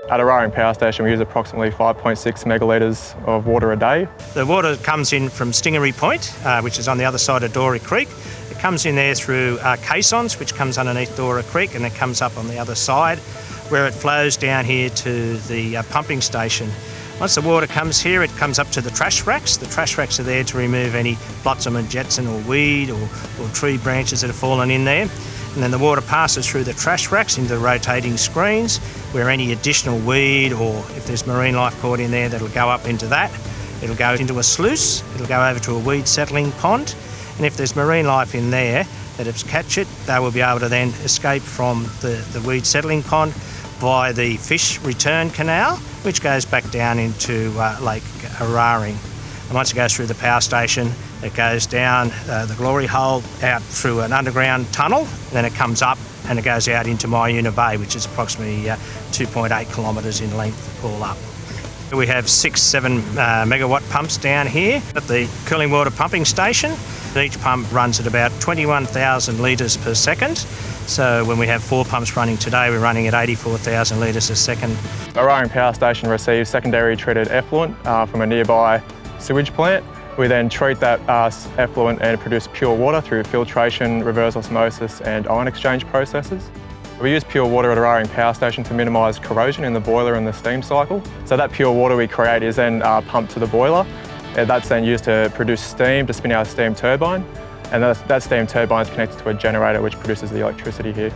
At Eraring Power Station, we use approximately 5.6 megalitres of water a day. The water comes in from Stingery Point, which is on the other side of Dora Creek. It comes in there through caissons, which comes underneath Dora Creek, and it comes up on the other side, where it flows down here to the pumping station. Once the water comes here, it comes up to the trash racks. The trash racks are there to remove any flotsam and jetsam or weed or tree branches that have fallen in there. And then the water passes through the trash racks into the rotating screens, where any additional weed or if there's marine life caught in there, that'll go up into that. It'll go into a sluice, it'll go over to a weed settling pond, and if there's marine life in there that it's captured, they will be able to then escape from the weed settling pond via the fish return canal, which goes back down into Lake Eraring. And once it goes through the power station, it goes down the glory hole out through an underground tunnel, and then it comes up and it goes out into Myuna Bay, which is approximately 2.8 kilometres in length all up. We have 6-7 megawatt pumps down here at the cooling water pumping station. Each pump runs at about 21,000 litres per second. So when we have 4 pumps running today, we're running at 84,000 litres a second. Eraring Power Station receives secondary treated effluent from a nearby sewage plant. We then treat that effluent and produce pure water through filtration, reverse osmosis and ion exchange processes. We use pure water at Eraring Power Station to minimise corrosion in the boiler and the steam cycle. So that pure water we create is then pumped to the boiler. And that's then used to produce steam to spin our steam turbine. And that steam turbine is connected to a generator which produces the electricity here.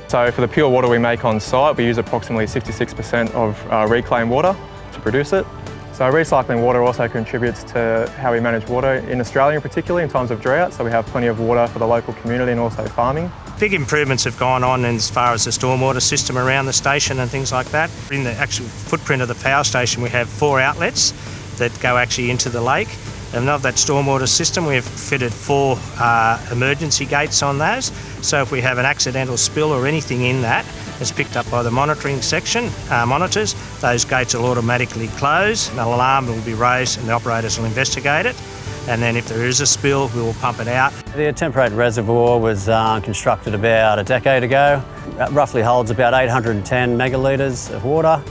So for the pure water we make on site, we use approximately 66% of reclaimed water to produce it. So recycling water also contributes to how we manage water in Australia, particularly in times of drought. So we have plenty of water for the local community and also farming. Big improvements have gone on as far as the stormwater system around the station and things like that. In the actual footprint of the power station, we have 4 outlets that go actually into the lake. And of that stormwater system, we've fitted 4 emergency gates on those. So if we have an accidental spill or anything in that, it's picked up by the monitoring section, monitors. Those gates will automatically close, an alarm will be raised and the operators will investigate it. And then if there is a spill, we will pump it out. The temperate reservoir was constructed about a decade ago. It roughly holds about 810 megalitres of water.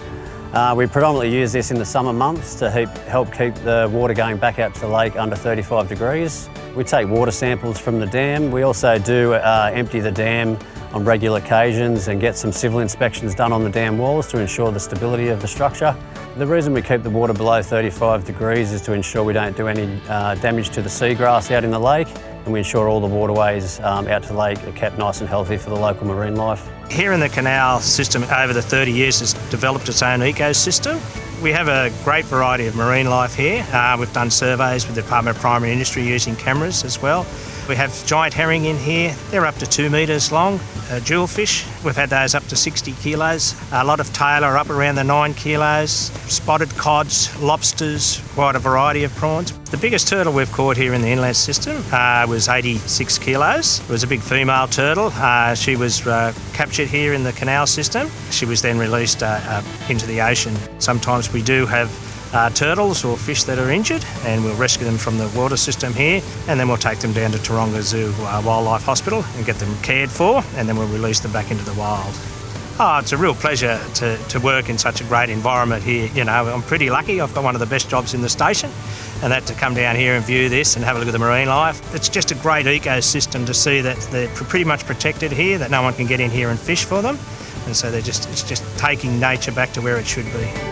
We predominantly use this in the summer months to help keep the water going back out to the lake under 35 degrees. We take water samples from the dam. We also do empty the dam on regular occasions and get some civil inspections done on the dam walls to ensure the stability of the structure. The reason we keep the water below 35 degrees is to ensure we don't do any damage to the seagrass out in the lake, and we ensure all the waterways out to the lake are kept nice and healthy for the local marine life. Here in the canal system, over the 30 years, has developed its own ecosystem. We have a great variety of marine life here. We've done surveys with the Department of Primary Industry using cameras as well. We have giant herring in here. They're up to 2 metres long, jewelfish. We've had those up to 60 kilos. A lot of tail are up around the 9 kilos. Spotted cods, lobsters, quite a variety of prawns. The biggest turtle we've caught here in the inlet system was 86 kilos. It was a big female turtle. She was captured here in the canal system. She was then released into the ocean. Sometimes we do have turtles or fish that are injured, and we'll rescue them from the water system here, and then we'll take them down to Taronga Zoo Wildlife Hospital and get them cared for, and then we'll release them back into the wild. Oh, it's a real pleasure to work in such a great environment here. You know, I'm pretty lucky. I've got one of the best jobs in the station, and that to come down here and view this and have a look at the marine life. It's just a great ecosystem to see that they're pretty much protected here, that no one can get in here and fish for them, and so it's just taking nature back to where it should be.